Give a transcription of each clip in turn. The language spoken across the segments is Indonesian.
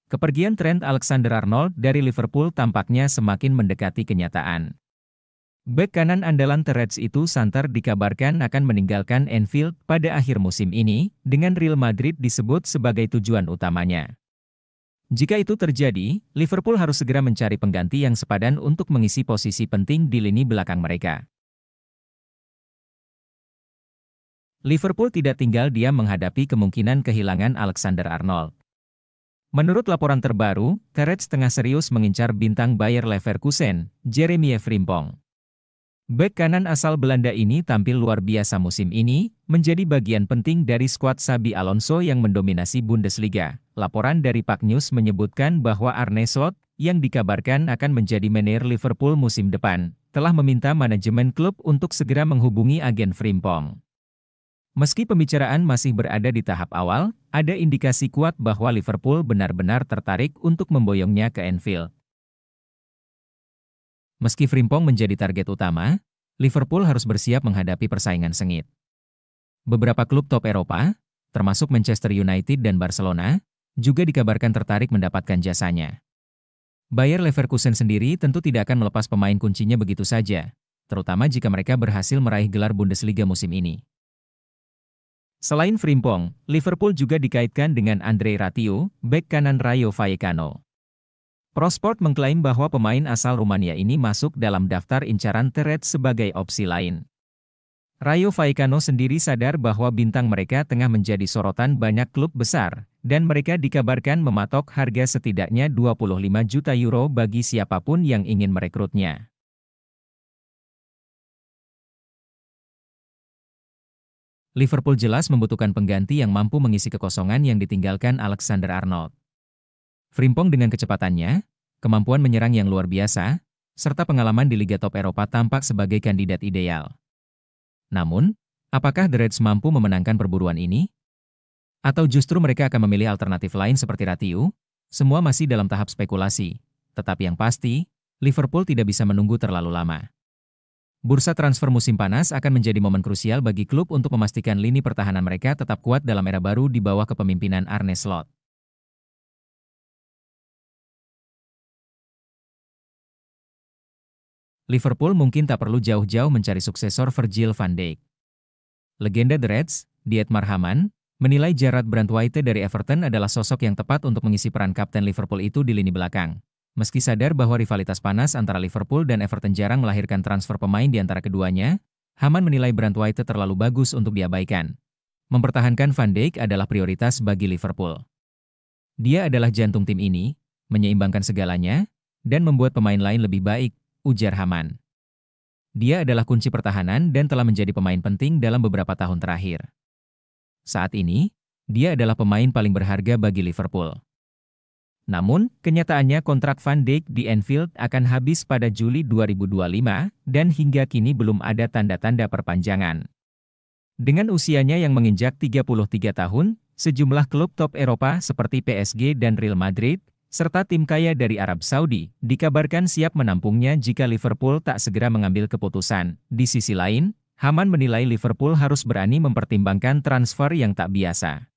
Kepergian Trent Alexander-Arnold dari Liverpool tampaknya semakin mendekati kenyataan. Bek kanan andalan The Reds itu santer dikabarkan akan meninggalkan Anfield pada akhir musim ini, dengan Real Madrid disebut sebagai tujuan utamanya. Jika itu terjadi, Liverpool harus segera mencari pengganti yang sepadan untuk mengisi posisi penting di lini belakang mereka. Liverpool tidak tinggal diam menghadapi kemungkinan kehilangan Alexander-Arnold. Menurut laporan terbaru, The Reds tengah serius mengincar bintang Bayer Leverkusen, Jeremy Frimpong. Bek kanan asal Belanda ini tampil luar biasa musim ini, menjadi bagian penting dari skuad Xabi Alonso yang mendominasi Bundesliga. Laporan dari Puck News menyebutkan bahwa Arne Slot, yang dikabarkan akan menjadi manajer Liverpool musim depan, telah meminta manajemen klub untuk segera menghubungi agen Frimpong. Meski pembicaraan masih berada di tahap awal, ada indikasi kuat bahwa Liverpool benar-benar tertarik untuk memboyongnya ke Anfield. Meski Frimpong menjadi target utama, Liverpool harus bersiap menghadapi persaingan sengit. Beberapa klub top Eropa, termasuk Manchester United dan Barcelona, juga dikabarkan tertarik mendapatkan jasanya. Bayer Leverkusen sendiri tentu tidak akan melepas pemain kuncinya begitu saja, terutama jika mereka berhasil meraih gelar Bundesliga musim ini. Selain Frimpong, Liverpool juga dikaitkan dengan Andrei Ratiu, bek kanan Rayo Vallecano. Prosport mengklaim bahwa pemain asal Rumania ini masuk dalam daftar incaran The Reds sebagai opsi lain. Rayo Vallecano sendiri sadar bahwa bintang mereka tengah menjadi sorotan banyak klub besar, dan mereka dikabarkan mematok harga setidaknya 25 juta euro bagi siapapun yang ingin merekrutnya. Liverpool jelas membutuhkan pengganti yang mampu mengisi kekosongan yang ditinggalkan Alexander-Arnold. Frimpong dengan kecepatannya, kemampuan menyerang yang luar biasa, serta pengalaman di Liga Top Eropa tampak sebagai kandidat ideal. Namun, apakah The Reds mampu memenangkan perburuan ini? Atau justru mereka akan memilih alternatif lain seperti Ratiu? Semua masih dalam tahap spekulasi. Tetapi yang pasti, Liverpool tidak bisa menunggu terlalu lama. Bursa transfer musim panas akan menjadi momen krusial bagi klub untuk memastikan lini pertahanan mereka tetap kuat dalam era baru di bawah kepemimpinan Arne Slot. Liverpool mungkin tak perlu jauh-jauh mencari suksesor Virgil van Dijk. Legenda The Reds, Dietmar Hamann, menilai Jarrad Brandtwaite dari Everton adalah sosok yang tepat untuk mengisi peran kapten Liverpool itu di lini belakang. Meski sadar bahwa rivalitas panas antara Liverpool dan Everton jarang melahirkan transfer pemain di antara keduanya, Hamann menilai Brandtwaite terlalu bagus untuk diabaikan. Mempertahankan Van Dijk adalah prioritas bagi Liverpool. Dia adalah jantung tim ini, menyeimbangkan segalanya, dan membuat pemain lain lebih baik, ujar Hamann. Dia adalah kunci pertahanan dan telah menjadi pemain penting dalam beberapa tahun terakhir. Saat ini, dia adalah pemain paling berharga bagi Liverpool. Namun, kenyataannya kontrak Van Dijk di Anfield akan habis pada Juli 2025, dan hingga kini belum ada tanda-tanda perpanjangan. Dengan usianya yang menginjak 33 tahun, sejumlah klub top Eropa seperti PSG dan Real Madrid, serta tim kaya dari Arab Saudi, dikabarkan siap menampungnya jika Liverpool tak segera mengambil keputusan. Di sisi lain, Hamann menilai Liverpool harus berani mempertimbangkan transfer yang tak biasa.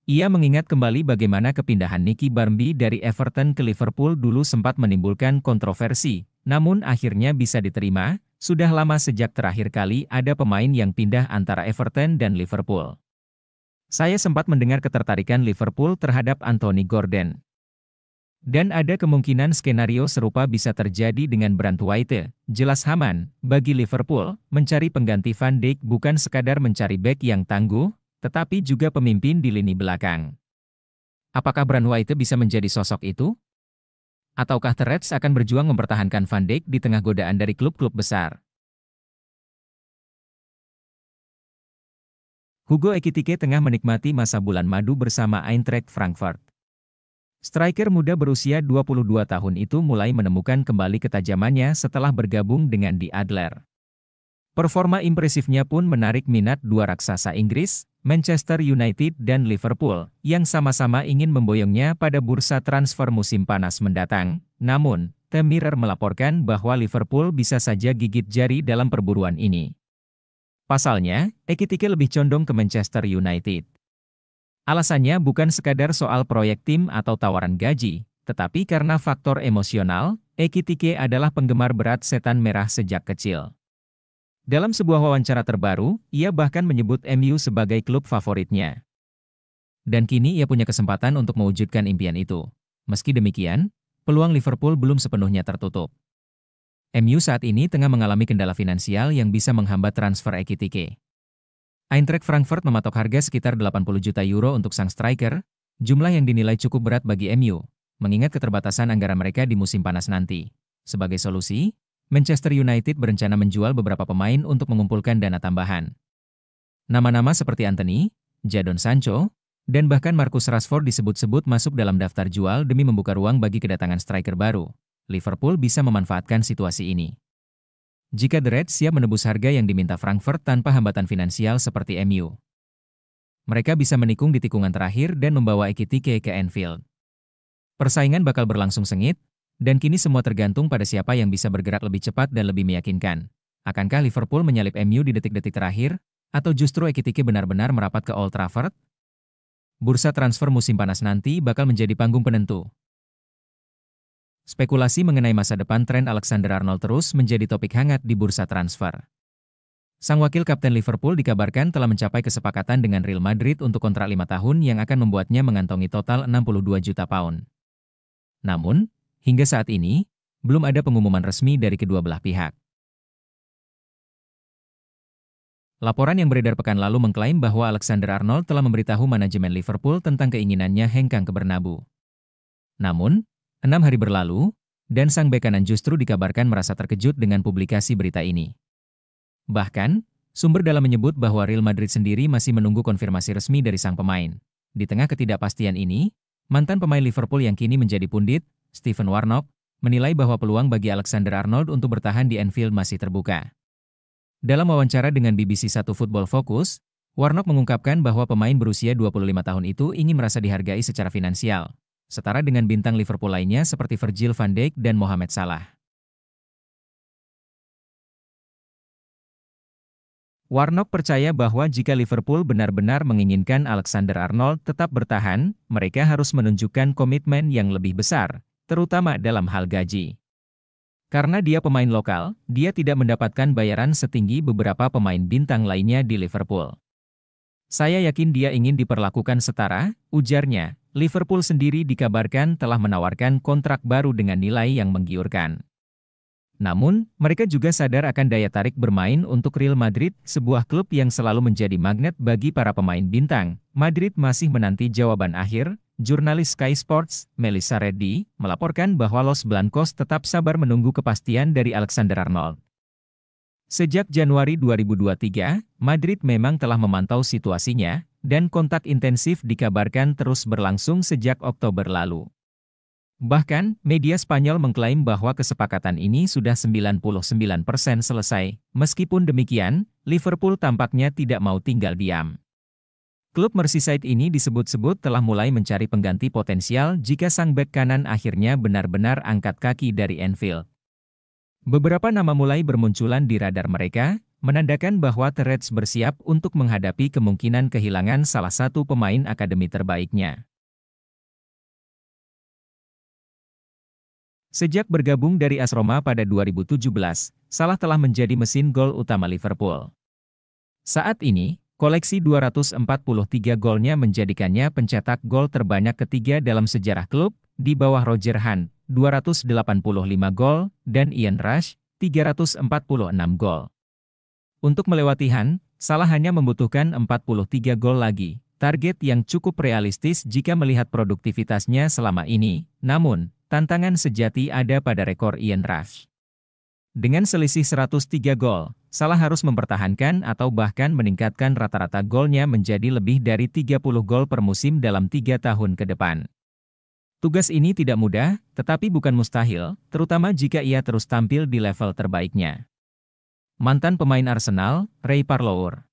Ia mengingat kembali bagaimana kepindahan Nicky Barmby dari Everton ke Liverpool dulu sempat menimbulkan kontroversi, namun akhirnya bisa diterima. Sudah lama sejak terakhir kali ada pemain yang pindah antara Everton dan Liverpool. Saya sempat mendengar ketertarikan Liverpool terhadap Anthony Gordon. Dan ada kemungkinan skenario serupa bisa terjadi dengan Brandtwaite, jelas Hamann. Bagi Liverpool, mencari pengganti Van Dijk bukan sekadar mencari bek yang tangguh, tetapi juga pemimpin di lini belakang. Apakah Brandtwaite bisa menjadi sosok itu? Ataukah The Reds akan berjuang mempertahankan Van Dijk di tengah godaan dari klub-klub besar? Hugo Ekitike tengah menikmati masa bulan madu bersama Eintracht Frankfurt. Striker muda berusia 22 tahun itu mulai menemukan kembali ketajamannya setelah bergabung dengan Die Adler. Performa impresifnya pun menarik minat dua raksasa Inggris, Manchester United dan Liverpool, yang sama-sama ingin memboyongnya pada bursa transfer musim panas mendatang. Namun, The Mirror melaporkan bahwa Liverpool bisa saja gigit jari dalam perburuan ini. Pasalnya, Ekitike lebih condong ke Manchester United. Alasannya bukan sekadar soal proyek tim atau tawaran gaji, tetapi karena faktor emosional. Ekitike adalah penggemar berat setan merah sejak kecil. Dalam sebuah wawancara terbaru, ia bahkan menyebut MU sebagai klub favoritnya. Dan kini ia punya kesempatan untuk mewujudkan impian itu. Meski demikian, peluang Liverpool belum sepenuhnya tertutup. MU saat ini tengah mengalami kendala finansial yang bisa menghambat transfer Ekitike. Eintracht Frankfurt mematok harga sekitar 80 juta euro untuk sang striker, jumlah yang dinilai cukup berat bagi MU, mengingat keterbatasan anggaran mereka di musim panas nanti. Sebagai solusi, Manchester United berencana menjual beberapa pemain untuk mengumpulkan dana tambahan. Nama-nama seperti Anthony, Jadon Sancho, dan bahkan Marcus Rashford disebut-sebut masuk dalam daftar jual demi membuka ruang bagi kedatangan striker baru. Liverpool bisa memanfaatkan situasi ini. Jika The Reds siap menebus harga yang diminta Frankfurt tanpa hambatan finansial seperti MU, mereka bisa menikung di tikungan terakhir dan membawa Ekitike ke Anfield. Persaingan bakal berlangsung sengit, dan kini semua tergantung pada siapa yang bisa bergerak lebih cepat dan lebih meyakinkan. Akankah Liverpool menyalip MU di detik-detik terakhir, atau justru Ekitike benar-benar merapat ke Old Trafford? Bursa transfer musim panas nanti bakal menjadi panggung penentu. Spekulasi mengenai masa depan Trent Alexander-Arnold terus menjadi topik hangat di bursa transfer. Sang wakil kapten Liverpool dikabarkan telah mencapai kesepakatan dengan Real Madrid untuk kontrak 5 tahun yang akan membuatnya mengantongi total 62 juta pound. Namun, hingga saat ini, belum ada pengumuman resmi dari kedua belah pihak. Laporan yang beredar pekan lalu mengklaim bahwa Alexander-Arnold telah memberitahu manajemen Liverpool tentang keinginannya hengkang ke Bernabeu. Namun, 6 hari berlalu, dan sang bek kanan justru dikabarkan merasa terkejut dengan publikasi berita ini. Bahkan, sumber dalam menyebut bahwa Real Madrid sendiri masih menunggu konfirmasi resmi dari sang pemain. Di tengah ketidakpastian ini, mantan pemain Liverpool yang kini menjadi pundit, Stephen Warnock, menilai bahwa peluang bagi Alexander-Arnold untuk bertahan di Anfield masih terbuka. Dalam wawancara dengan BBC 1 Football Focus, Warnock mengungkapkan bahwa pemain berusia 25 tahun itu ingin merasa dihargai secara finansial, setara dengan bintang Liverpool lainnya seperti Virgil van Dijk dan Mohamed Salah. Warnock percaya bahwa jika Liverpool benar-benar menginginkan Alexander-Arnold tetap bertahan, mereka harus menunjukkan komitmen yang lebih besar, terutama dalam hal gaji. Karena dia pemain lokal, dia tidak mendapatkan bayaran setinggi beberapa pemain bintang lainnya di Liverpool. Saya yakin dia ingin diperlakukan setara, ujarnya. Liverpool sendiri dikabarkan telah menawarkan kontrak baru dengan nilai yang menggiurkan. Namun, mereka juga sadar akan daya tarik bermain untuk Real Madrid, sebuah klub yang selalu menjadi magnet bagi para pemain bintang. Madrid masih menanti jawaban akhir. Jurnalis Sky Sports, Melissa Reddy, melaporkan bahwa Los Blancos tetap sabar menunggu kepastian dari Alexander-Arnold. Sejak Januari 2023, Madrid memang telah memantau situasinya, dan kontak intensif dikabarkan terus berlangsung sejak Oktober lalu. Bahkan, media Spanyol mengklaim bahwa kesepakatan ini sudah 99% selesai. Meskipun demikian, Liverpool tampaknya tidak mau tinggal diam. Klub Merseyside ini disebut-sebut telah mulai mencari pengganti potensial jika sang bek kanan akhirnya benar-benar angkat kaki dari Anfield. Beberapa nama mulai bermunculan di radar mereka, menandakan bahwa The Reds bersiap untuk menghadapi kemungkinan kehilangan salah satu pemain akademi terbaiknya. Sejak bergabung dari AS Roma pada 2017, Salah telah menjadi mesin gol utama Liverpool. Saat ini, koleksi 243 golnya menjadikannya pencetak gol terbanyak ketiga dalam sejarah klub, di bawah Roger Hunt, 285 gol, dan Ian Rush, 346 gol. Untuk melewati Hunt, Salah hanya membutuhkan 43 gol lagi, target yang cukup realistis jika melihat produktivitasnya selama ini. Namun, tantangan sejati ada pada rekor Ian Rush. Dengan selisih 103 gol, Salah harus mempertahankan atau bahkan meningkatkan rata-rata golnya menjadi lebih dari 30 gol per musim dalam 3 tahun ke depan. Tugas ini tidak mudah, tetapi bukan mustahil, terutama jika ia terus tampil di level terbaiknya. Mantan pemain Arsenal, Ray Parlour,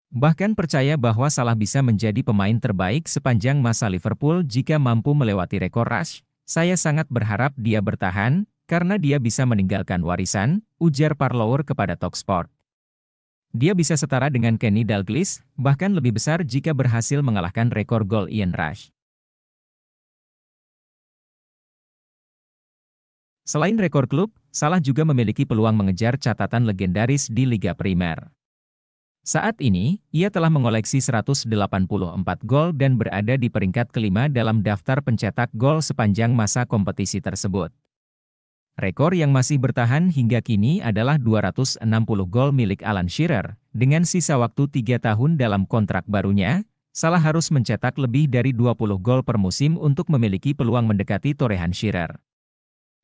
bahkan percaya bahwa Salah bisa menjadi pemain terbaik sepanjang masa Liverpool jika mampu melewati rekor Rush. Saya sangat berharap dia bertahan, karena dia bisa meninggalkan warisan, ujar Parlour kepada Talksport. Dia bisa setara dengan Kenny Dalglish, bahkan lebih besar jika berhasil mengalahkan rekor gol Ian Rush. Selain rekor klub, Salah juga memiliki peluang mengejar catatan legendaris di Liga Primer. Saat ini, ia telah mengoleksi 184 gol dan berada di peringkat kelima dalam daftar pencetak gol sepanjang masa kompetisi tersebut. Rekor yang masih bertahan hingga kini adalah 260 gol milik Alan Shearer. Dengan sisa waktu 3 tahun dalam kontrak barunya, Salah harus mencetak lebih dari 20 gol per musim untuk memiliki peluang mendekati torehan Shearer.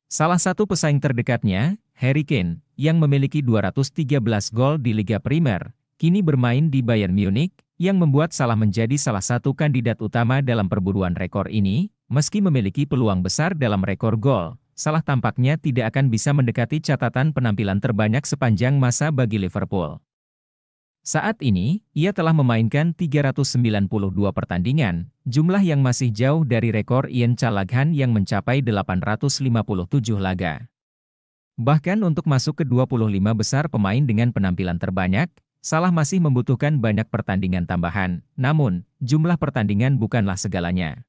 Salah satu pesaing terdekatnya, Harry Kane, yang memiliki 213 gol di Liga Primer, kini bermain di Bayern Munich, yang membuat Salah menjadi salah satu kandidat utama dalam perburuan rekor ini. Meski memiliki peluang besar dalam rekor gol, Salah tampaknya tidak akan bisa mendekati catatan penampilan terbanyak sepanjang masa bagi Liverpool. Saat ini, ia telah memainkan 392 pertandingan, jumlah yang masih jauh dari rekor Ian Callaghan yang mencapai 857 laga. Bahkan untuk masuk ke 25 besar pemain dengan penampilan terbanyak, Salah masih membutuhkan banyak pertandingan tambahan, namun, jumlah pertandingan bukanlah segalanya.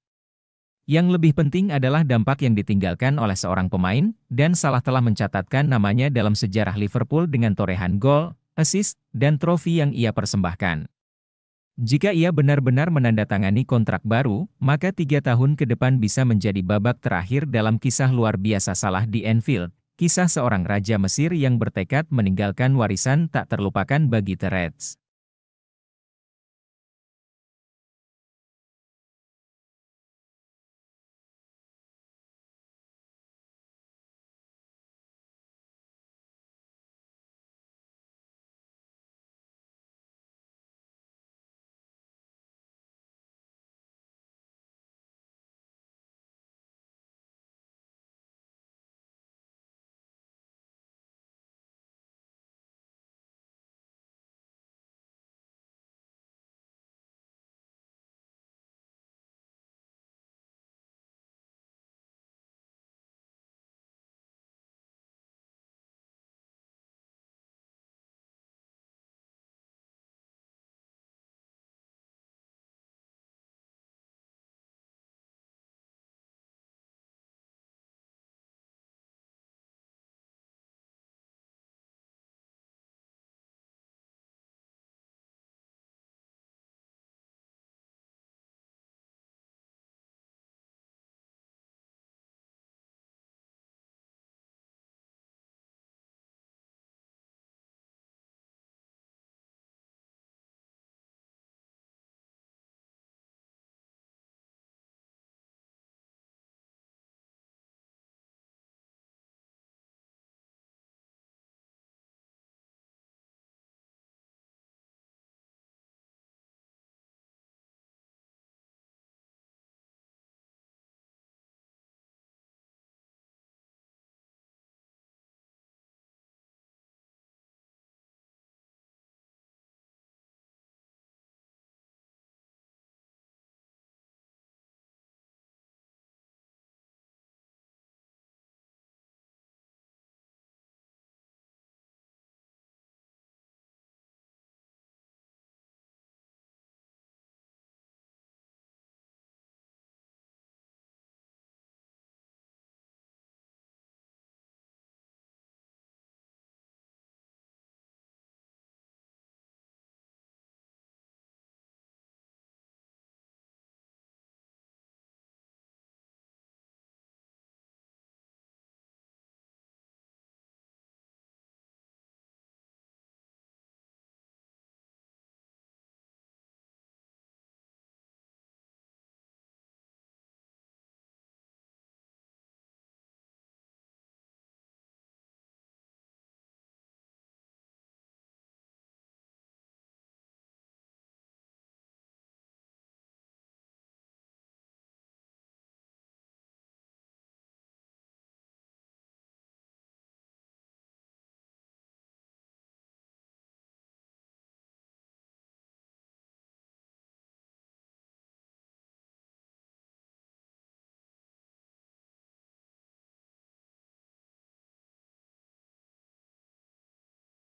Yang lebih penting adalah dampak yang ditinggalkan oleh seorang pemain, dan Salah telah mencatatkan namanya dalam sejarah Liverpool dengan torehan gol, assist, dan trofi yang ia persembahkan. Jika ia benar-benar menandatangani kontrak baru, maka 3 tahun ke depan bisa menjadi babak terakhir dalam kisah luar biasa Salah di Anfield, kisah seorang raja Mesir yang bertekad meninggalkan warisan tak terlupakan bagi The Reds.